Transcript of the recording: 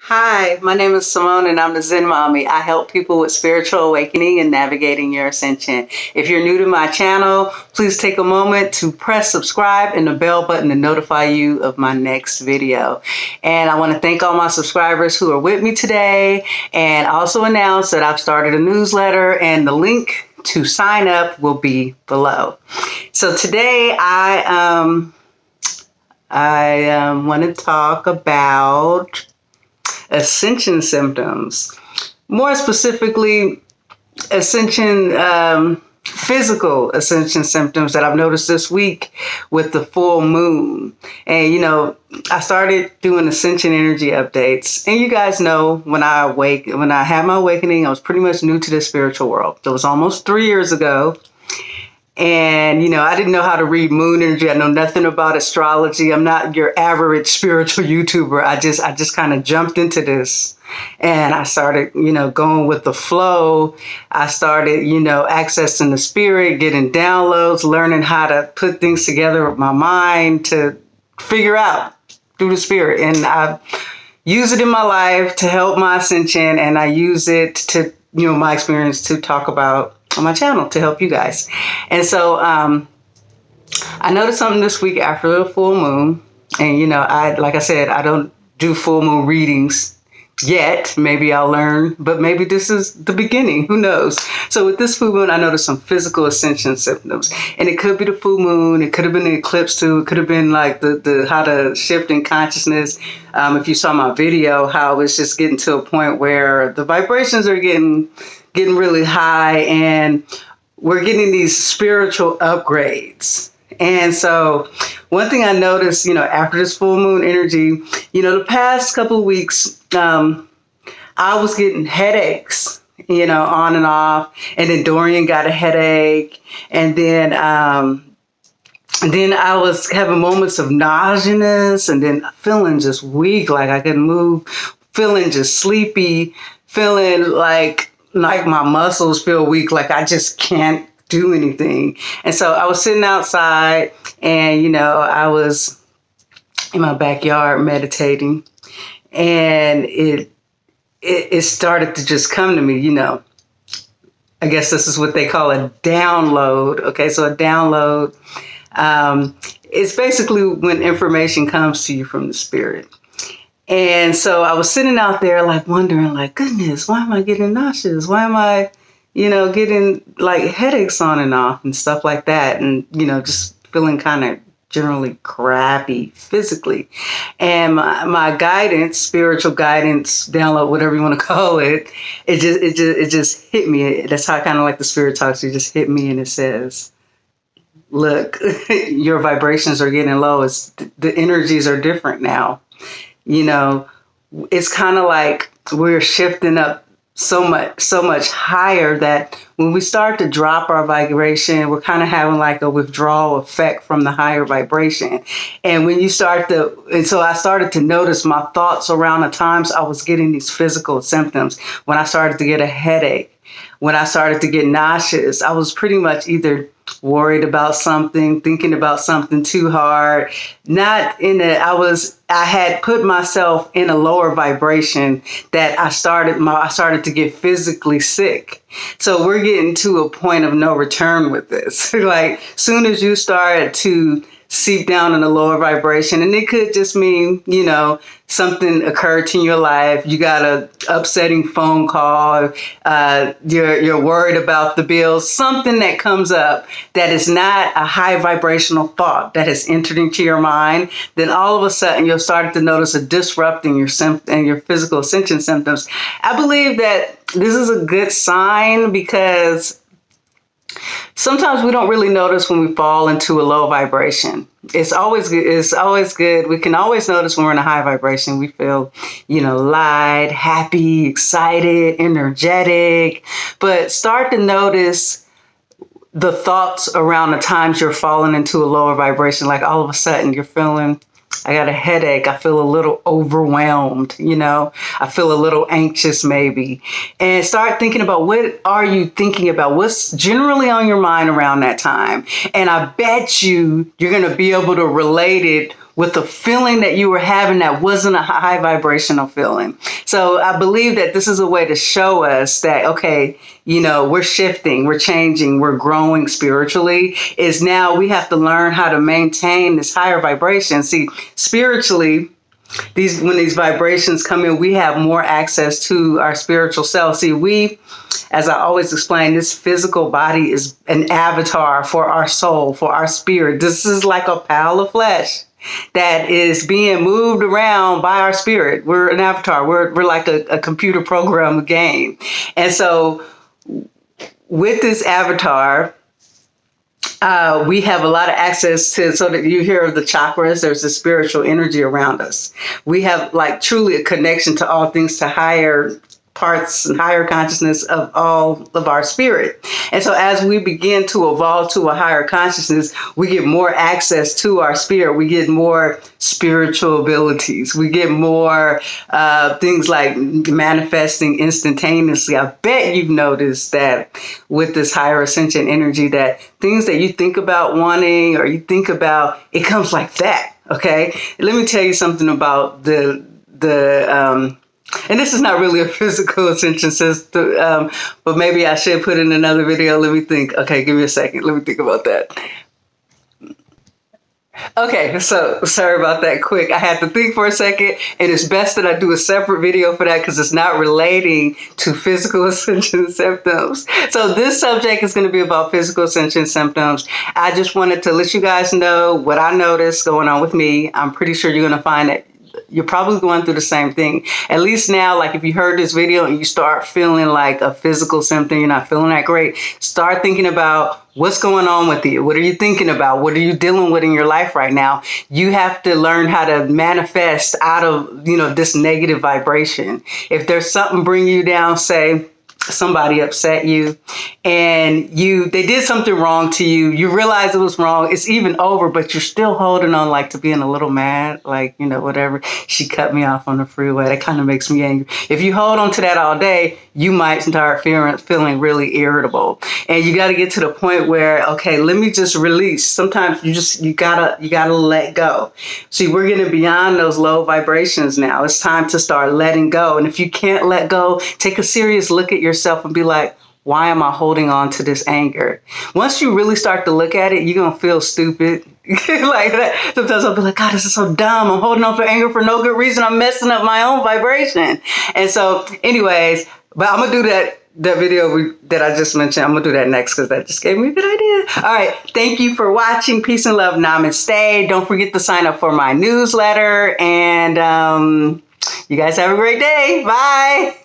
Hi, my name is Simone and I'm the Zen Mommy. I help people with spiritual awakening and navigating your ascension. If you're new to my channel, please take a moment to press subscribe and the bell button to notify you of my next video. And I want to thank all my subscribers who are with me today, and also announce that I've started a newsletter and the link to sign up will be below. So today I want to talk about Ascension symptoms. More specifically, physical ascension symptoms that I've noticed this week with the full moon. And I started doing ascension energy updates. And you guys know when I had my awakening, I was pretty much new to the spiritual world. It was almost 3 years ago. And, I didn't know how to read moon energy. I know nothing about astrology. I'm not your average spiritual YouTuber. I just kind of jumped into this and I started, going with the flow. I started, accessing the spirit, getting downloads, learning how to put things together with my mind to figure out through the spirit. And I use it in my life to help my ascension. And I use it to, my experience to talk about on my channel to help you guys. And so I noticed something this week after the full moon. And, like I said, I don't do full moon readings yet. Maybe I'll learn, but maybe this is the beginning. Who knows? So with this full moon, I noticed some physical ascension symptoms. And it could be the full moon. It could have been the eclipse too. It could have been like the how to shift in consciousness. If you saw my video, how it's just getting to a point where the vibrations are getting really high and we're getting these spiritual upgrades. And so one thing I noticed, after this full moon energy, the past couple of weeks, I was getting headaches, on and off. And then Dorian got a headache. And then I was having moments of nauseousness and then feeling just weak, like I couldn't move, feeling just sleepy, feeling like my muscles feel weak, like I just can't do anything. And so I was sitting outside and, I was in my backyard meditating, and it started to just come to me, I guess this is what they call a download. Okay, so a download is basically when information comes to you from the spirit. And so I was sitting out there like wondering, like, goodness, why am I getting nauseous? Why am I, getting like headaches on and off and stuff like that? And, just feeling kind of generally crappy physically. And my guidance, spiritual guidance, download, whatever you want to call it, it just hit me. That's how kind of like the spirit talks. It just hit me and it says, look, your vibrations are getting low. The energies are different now. It's kind of like we're shifting up so much higher that when we start to drop our vibration, we're kind of having like a withdrawal effect from the higher vibration. And when you so I started to notice my thoughts around the times I was getting these physical symptoms. When I started to get a headache, when I started to get nauseous, I was pretty much either worried about something, thinking about something too hard, I had put myself in a lower vibration that I started to get physically sick. So we're getting to a point of no return with this. Like, soon as you start to seep down in a lower vibration, and it could just mean, something occurred in your life, you got a upsetting phone call, you're worried about the bills, something that comes up that is not a high vibrational thought that has entered into your mind, then all of a sudden you'll start to notice a disrupt in your physical ascension symptoms. I believe that this is a good sign because sometimes we don't really notice when we fall into a low vibration. It's always good. We can always notice when we're in a high vibration. We feel, light, happy, excited, energetic. But start to notice the thoughts around the times you're falling into a lower vibration. Like all of a sudden you're feeling, I got a headache. I feel a little overwhelmed, I feel a little anxious maybe. And start thinking about, what are you thinking about? What's generally on your mind around that time? And I bet you're going to be able to relate it with a feeling that you were having that wasn't a high vibrational feeling. So I believe that this is a way to show us that, okay, we're shifting, we're changing, we're growing spiritually. Is now we have to learn how to maintain this higher vibration. See, spiritually, when these vibrations come in, we have more access to our spiritual self. See, we, as I always explain, this physical body is an avatar for our soul, for our spirit. This is like a pile of flesh that is being moved around by our spirit. We're an avatar. We're like a computer program game. And so with this avatar, we have a lot of access to, so that you hear of the chakras, there's a spiritual energy around us. We have like truly a connection to all things, to higher parts and higher consciousness of all of our spirit. And so as we begin to evolve to a higher consciousness, we get more access to our spirit. We get more spiritual abilities. We get more things like manifesting instantaneously. I bet you've noticed that with this higher ascension energy, that things that you think about wanting or you think about, it comes like that. Okay. Let me tell you something about and this is not really a physical ascension system, but maybe I should put in another video. Let me think. Okay, give me a second. Let me think about that. Okay, so sorry about that quick. I had to think for a second, and it's best that I do a separate video for that because it's not relating to physical ascension symptoms. So this subject is going to be about physical ascension symptoms. I just wanted to let you guys know what I noticed going on with me. I'm pretty sure you're going to find that you're probably going through the same thing. At least now, like if you heard this video and you start feeling like a physical symptom, you're not feeling that great, start thinking about what's going on with you. What are you thinking about? What are you dealing with in your life right now? You have to learn how to manifest out of, this negative vibration. If there's something bringing you down, say, somebody upset you and they did something wrong to you, you realize it was wrong, it's even over, but you're still holding on like to being a little mad, like, whatever, she cut me off on the freeway, that kind of makes me angry. If you hold on to that all day, you might start feeling really irritable. And you got to get to the point where, okay, let me just release. Sometimes you gotta let go. See, we're getting beyond those low vibrations now. It's time to start letting go. And if you can't let go, take a serious look at yourself and be like, why am I holding on to this anger? Once you really start to look at it, you're going to feel stupid. Like that. Sometimes I'll be like, God, this is so dumb. I'm holding on to anger for no good reason. I'm messing up my own vibration. And so anyways, but I'm going to do that video that I just mentioned. I'm going to do that next because that just gave me a good idea. All right. Thank you for watching. Peace and love. Namaste. Don't forget to sign up for my newsletter. And you guys have a great day. Bye.